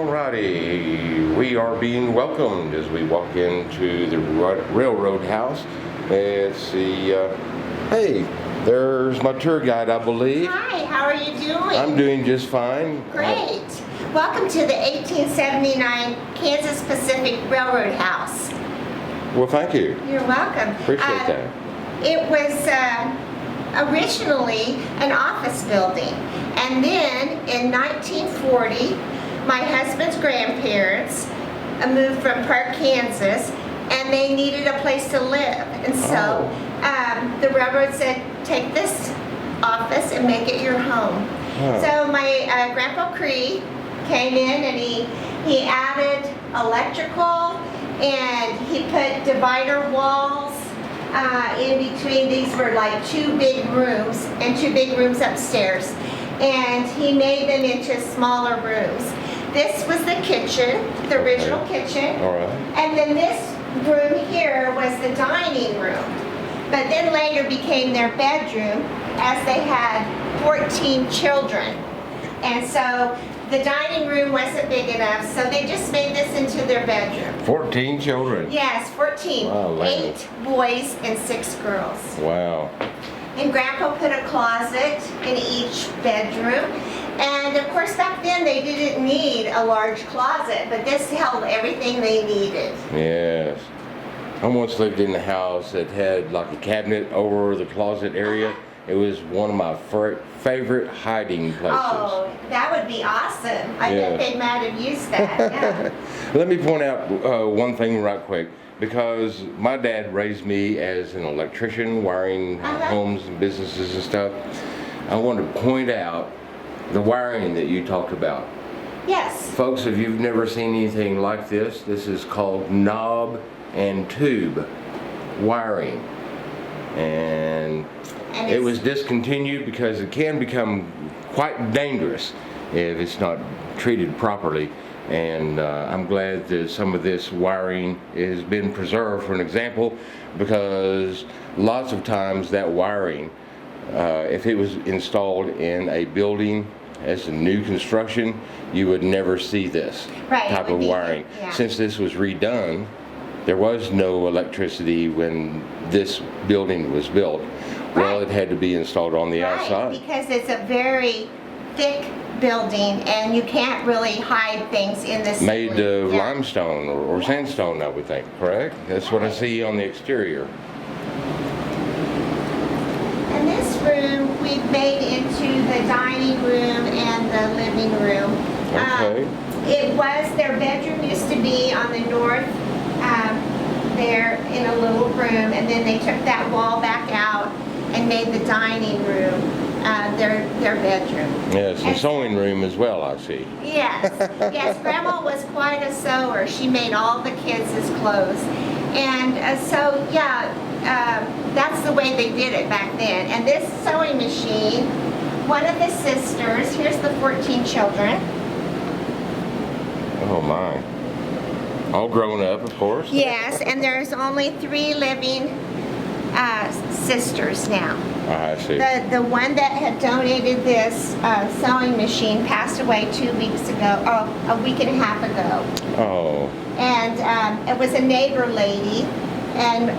Alrighty, we are being welcomed as we walk into the railroad house. Let's see, hey, there's my tour guide, I believe. Hi, how are you doing? I'm doing just fine. Great. Welcome to the 1879 Kansas Pacific Railroad House. Well, thank you. You're welcome. Appreciate that. It was originally an office building, and then in 1940, my husband's grandparents moved from Park, Kansas, and they needed a place to live. And so the railroad said, take this office and make it your home. So my Grandpa Cree came in and he added electrical, and he put divider walls in between. These were like two big rooms and two big rooms upstairs, and he made them into smaller rooms. This was the kitchen, the original kitchen. All right. And then this room here was the dining room. But then later became their bedroom, as they had 14 children. And so the dining room wasn't big enough, so they just made this into their bedroom. 14 children? Yes, 14. Wow, 8 boys and 6 girls. Wow. And Grandpa put a closet in each bedroom. And of course back then they didn't need a large closet, but this held everything they needed. Yes. I once lived in a house that had like a cabinet over the closet area. It was one of my favorite hiding places. Oh, that would be awesome. I bet they might have used that. Yeah. Let me point out one thing right quick. Because my dad raised me as an electrician, wiring homes and businesses and stuff, I want to point out the wiring that you talked about. Yes. Folks, if you've never seen anything like this, this is called knob and tube wiring. And it was discontinued because it can become quite dangerous if it's not treated properly. And I'm glad that some of this wiring has been preserved, for an example, because lots of times that wiring, if it was installed in a building as a new construction, you would never see this type of wiring. Yeah. Since this was redone, there was no electricity when this building was built. Well, it had to be installed on the outside. Because it's a very thick building, and you can't really hide things in this. Made of limestone or sandstone, I would think, correct? That's what I see on the exterior. And this room we've made into the dining room and the living room. Okay. It was, their bedroom used to be on the north, there in a little room, and then they took that wall back out and made the dining room their bedroom. Yes, the sewing room as well, I see. Yes, yes, Grandma was quite a sewer. She made all the kids' clothes. And so, yeah, that's the way they did it back then. And this sewing machine, one of the sisters, here's the 14 children. Oh my. All grown up, of course. Yes, and there's only 3 living sisters now. I see. The one that had donated this sewing machine passed away 2 weeks ago, a week and a half ago. Oh. And it was a neighbor lady, and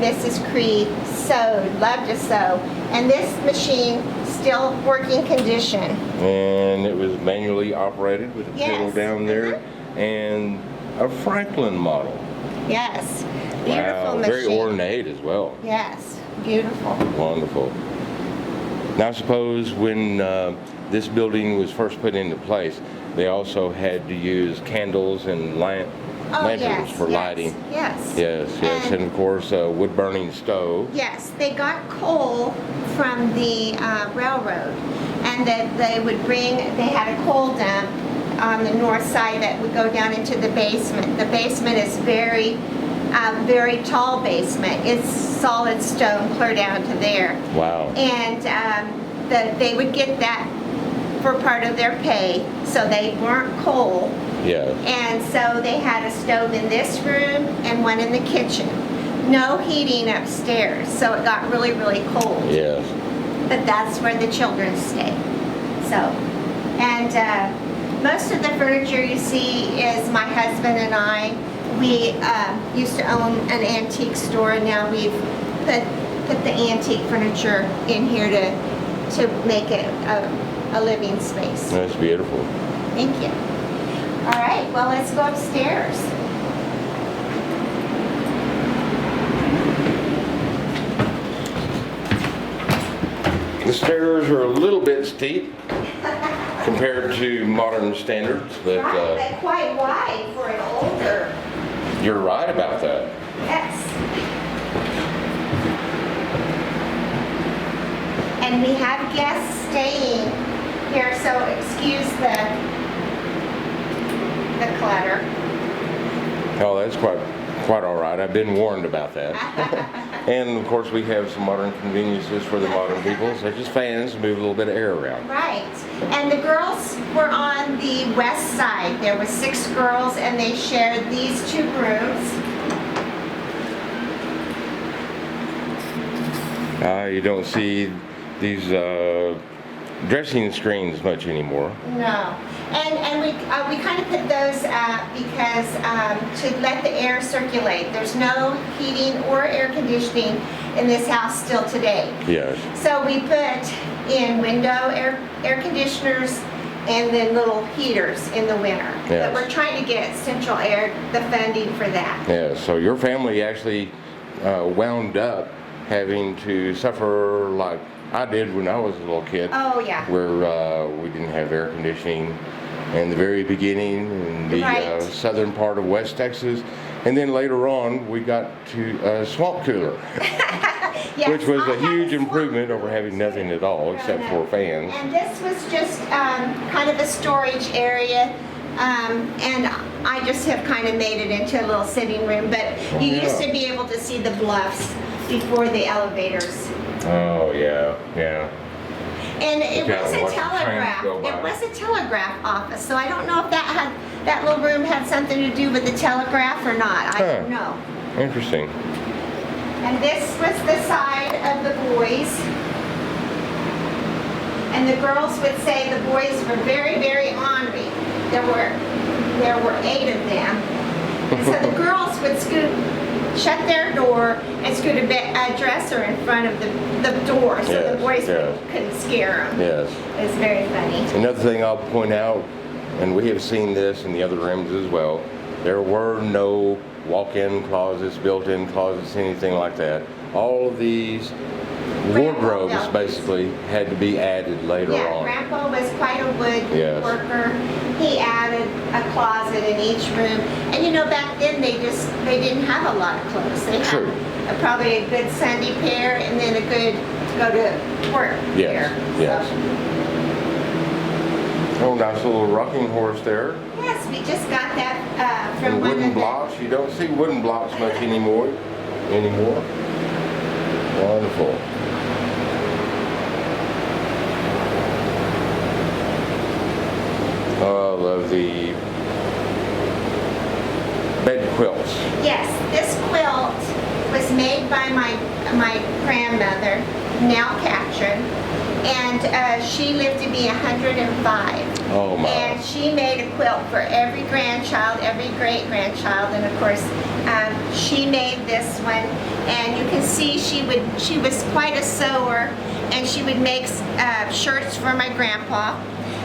Mrs. Cree sewed, loved to sew. And this machine, still working condition. And it was manually operated with a pedal down there, and a Franklin model. Yes, beautiful machine. Very ornate as well. Yes, beautiful. Wonderful. Now, I suppose when this building was first put into place, they also had to use candles and lanterns for lighting. Yes. Yes, and of course a wood-burning stove. Yes, they got coal from the railroad, and that they had a coal dump on the north side that would go down into the basement. The basement is very tall basement. It's solid stone clear down to there. Wow. And they would get that for part of their pay, so they weren't coal. Yeah. And so they had a stove in this room and one in the kitchen. No heating upstairs, so it got really, really cold. Yes. But that's where the children stay. So, and Most of the furniture you see is my husband and I. We used to own an antique store, and now we've put the antique furniture in here to make it a living space. That's beautiful. Thank you. All right, well, let's go upstairs. The stairs are a little bit steep compared to modern standards, but Right, but quite wide for an older. you're right about that. Yes. And we have guests staying here, so excuse the clutter. Oh, that's quite all right. I've been warned about that. And of course, we have some modern conveniences for the modern people, such as fans to move a little bit of air around. Right. And the girls were on the west side. There were 6 girls, and they shared these 2 rooms. You don't see these dressing screens much anymore. No. And we kind of put those because to let the air circulate. There's no heating or air conditioning in this house still today. Yes. So we put in window air conditioners and then little heaters in the winter. Yes. But we're trying to get central air, the funding for that. Yeah, so your family actually wound up having to suffer like I did when I was a little kid. Oh, yeah. Where we didn't have air conditioning in the very beginning in the Right. southern part of West Texas. And then later on, we got to a swamp cooler, Yes, which was I a had huge swamp improvement over having nothing at all except for fans. And this was just kind of a storage area. And I just have kind of made it into a little sitting room. But you Yeah. used to be able to see the bluffs before the elevators. Oh, yeah, yeah. And it Yeah, was a watch the trains telegraph. go by. It was a telegraph office. So I don't know if that little room had something to do with the telegraph or not. I don't know. Interesting. And this was the side of the boys. And the girls would say the boys were very, very ornery. There were 8 of them. And so the girls would shut their door and scoot a dresser in front of the door so the Yes, boys yes. couldn't scare them. Yes. It was very funny. Another thing I'll point out, and we have seen this in the other rooms as well, there were no walk-in closets, built-in closets, anything like that. All of these wardrobes built. basically had to be added later Yeah, on. Grandpa was quite a wood Yes. worker. He added a closet in each room. And you know, back then they didn't have a lot of clothes. They True. had probably a good Sunday pair and then a good go to work Yes, pair. yes. So, Oh, nice little rocking horse there. yes, we just got that from And one wooden of the... blocks. You don't see wooden blocks much anymore. Wonderful. Oh, I love the bed quilts. Yes, this quilt was made by my grandmother, now Katrin, and she lived to be 105. Oh my. And she made a quilt for every grandchild, every great-grandchild, and of course, she made this one. And you can see she was quite a sewer, and she would make shirts for my grandpa.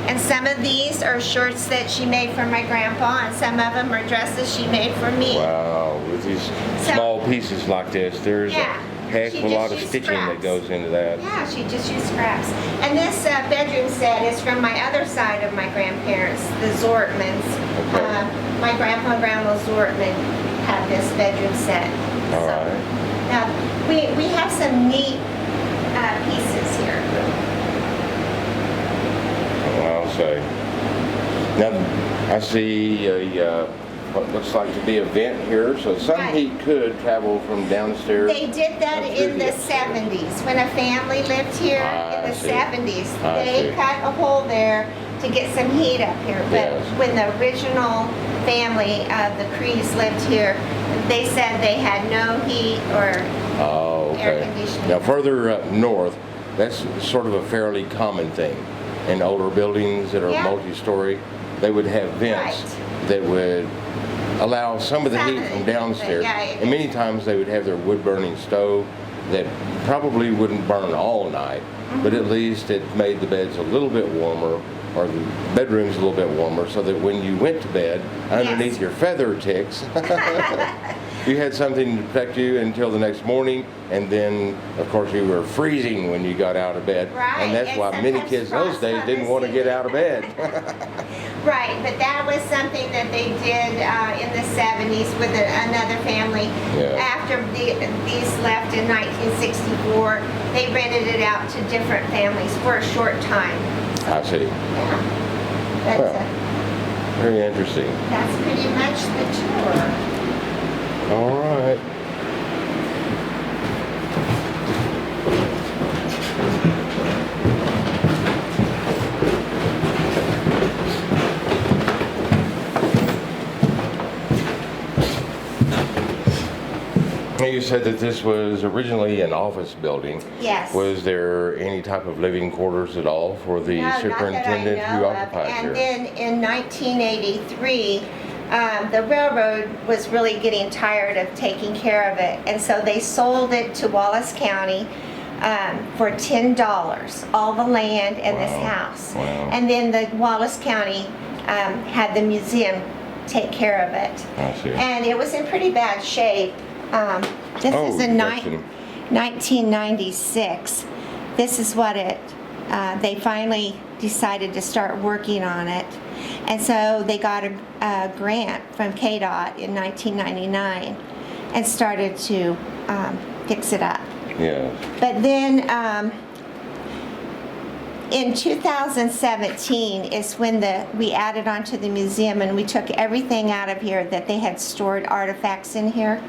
And some of these are shirts that she made for my grandpa, and some of them are dresses she made for me. Wow, with these So- small pieces like this, there's Yeah, a heck she of a just lot of used stitching that scraps. goes into that. Yeah, she just used scraps. And this bedroom set is from my other side of my grandparents, the Zortmans. Okay. My grandpa and grandma Zortman had this bedroom set. All So, right. now, we have some neat pieces here. I'll say. Now, I see what looks like to be a vent here, so some Right. heat could travel from downstairs. They did that up through in the upstairs. 70s, when a family lived here I in the see. 70s. I They see. cut a hole there to get some heat up here. But Yes. when the original family of the Crees lived here, they said they had no heat or Oh, air okay. conditioning. Now, further up north, that's sort of a fairly common thing in older buildings that are Yeah. multi-story. they would have vents that would allow some of the heat from downstairs. And many times they would have their wood-burning stove that probably wouldn't burn all night, but at least it made the beds a little bit warmer, or the bedrooms a little bit warmer, so that when you went to bed, underneath your feather ticks, you had something to protect you until the next morning, and then, of course, you were freezing when you got out of bed. Right. And that's why many kids those days didn't want to get out of bed. Right, but that was something that they did in the 70s with another family. Yeah. After these left in 1964, they rented it out to different families for a short time. I see. Yeah. But, Well. Very interesting. that's pretty much the tour. All right. Now, you said that this was originally an office building. Yes. Was there any type of living quarters at all for the No, superintendent not that I who know of. occupied here? And then in 1983, the railroad was really getting tired of taking care of it, and so they sold it to Wallace County for $10, all the land and this Wow. house. Wow. And then the Wallace County had the museum take care of it. I see. And it was in pretty bad shape. This Oh, is in that's in- 1996. This is what they finally decided to start working on it. And so they got a grant from KDOT in 1999 and started to fix it up. Yeah. But then in 2017 is when we added onto the museum, and we took everything out of here that they had stored artifacts in here.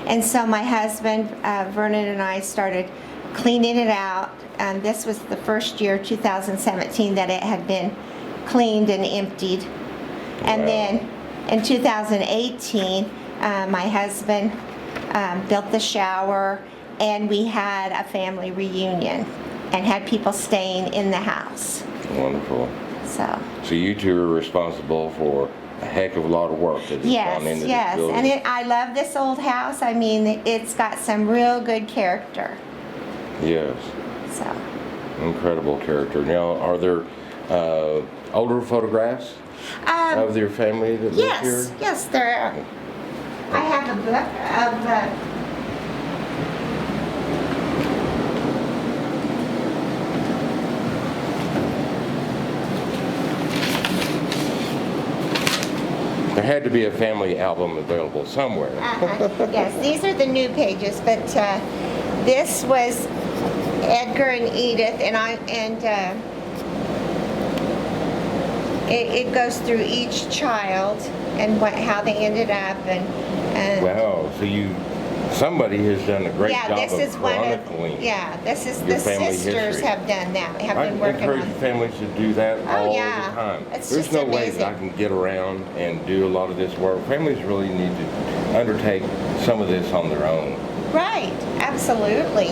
And so my husband, Vernon, and I started cleaning it out. And this was the first year, 2017, that it had been cleaned and emptied. And Wow. then in 2018, my husband built the shower, and we had a family reunion and had people staying in the house. Wonderful. So you two are responsible for a heck of a lot of work that has gone into yes, this building. and I love this old house. I mean, it's got some real good character. Yes. So Incredible character. Now, are there older photographs of your family that live here? yes, there are. I have a book of. There had to be a family album available somewhere. Yes, these are the new pages, but this was Edgar and Edith, and it goes through each child and how they ended up, and Wow. So somebody has done a great job this of is one chronicling. of this is your the family sisters history. have done that. Have I been working encourage on. families to do that all yeah. the time. It's There's just no way that I amazing. can get around and do a lot of this work. Families really need to undertake some of this on their own. Right, absolutely.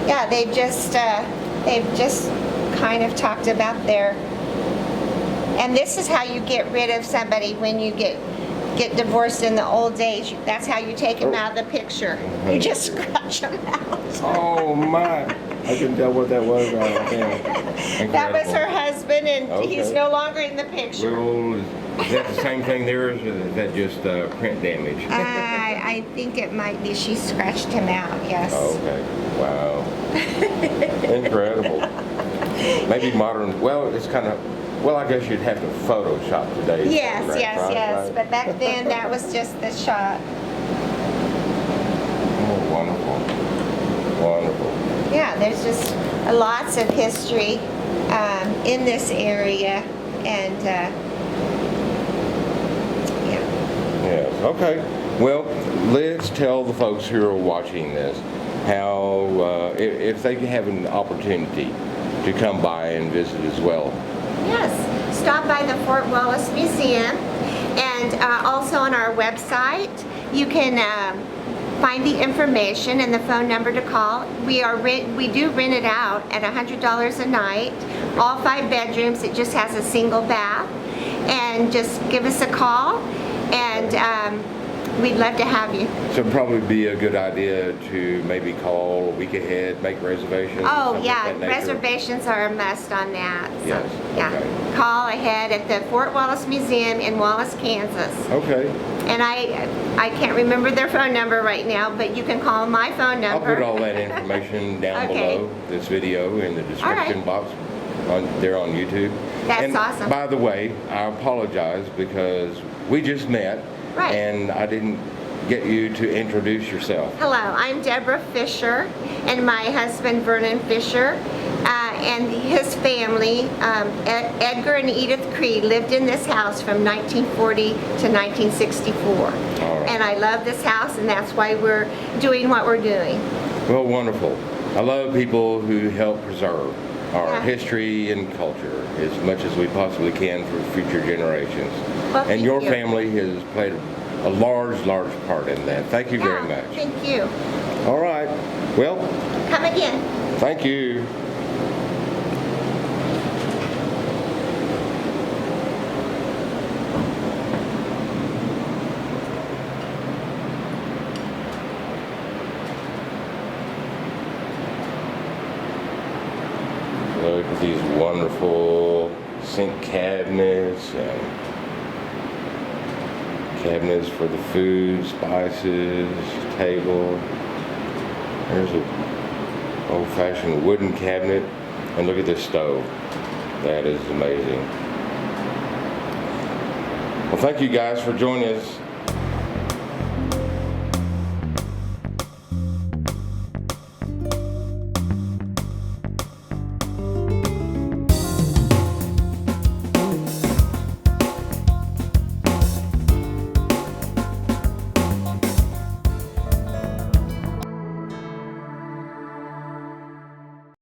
Yeah, they've just kind of talked about and this is how you get rid of somebody when you get divorced in the old days. That's how you take them out of the picture. You just scratch them out. Oh my! I couldn't tell what that was. That was her husband, and he's Okay. no longer in the picture. Well, is that the same thing there, or is that just print damage? I think it might be she scratched him out, yes. Okay. Wow. Incredible. Maybe modern. Well, it's kind of. Well, I guess you'd have to Photoshop today. Yes, right? But back then, that was just the shot. Oh, wonderful. Wonderful. Yeah, there's just lots of history in this area, and yeah. Yes. Okay. Well, let's tell the folks who are watching this how, if they have an opportunity to come by and visit as well. Yes, stop by the Fort Wallace Museum, and also on our website you can find the information and the phone number to call. We do rent it out at $100 a night, all 5 bedrooms. It just has a single bath, and just give us a call, and we'd love to have you. So it'd probably be a good idea to maybe call a week ahead, make reservations. Oh something yeah, of that nature. reservations are a must on that. So, Yes, yeah. okay. Call ahead at the Fort Wallace Museum in Wallace, Kansas. Okay. And I can't remember their phone number right now, but you can call my phone I'll number. put all that information down Okay. below this video in the description right. box there on YouTube. That's and awesome. By the way, I apologize because we just met Right. and I didn't get you to introduce yourself. Hello, I'm Deborah Fisher, and my husband Vernon Fisher, and his family, Edgar and Edith Creed, lived in this house from 1940 to 1964. All right. And I love this house, and that's why we're doing what we're doing. Well, wonderful. I love people who help preserve our Yeah. history and culture as much as we possibly can for future generations. Well, And thank your you. family has played a large part in that. Thank you very Yeah, much. Thank you. All right. Well, Come again. thank you. Look at these wonderful sink cabinets and cabinets for the food, spices, table. There's an old-fashioned wooden cabinet, and look at this stove. That is amazing. Well, thank you guys for joining us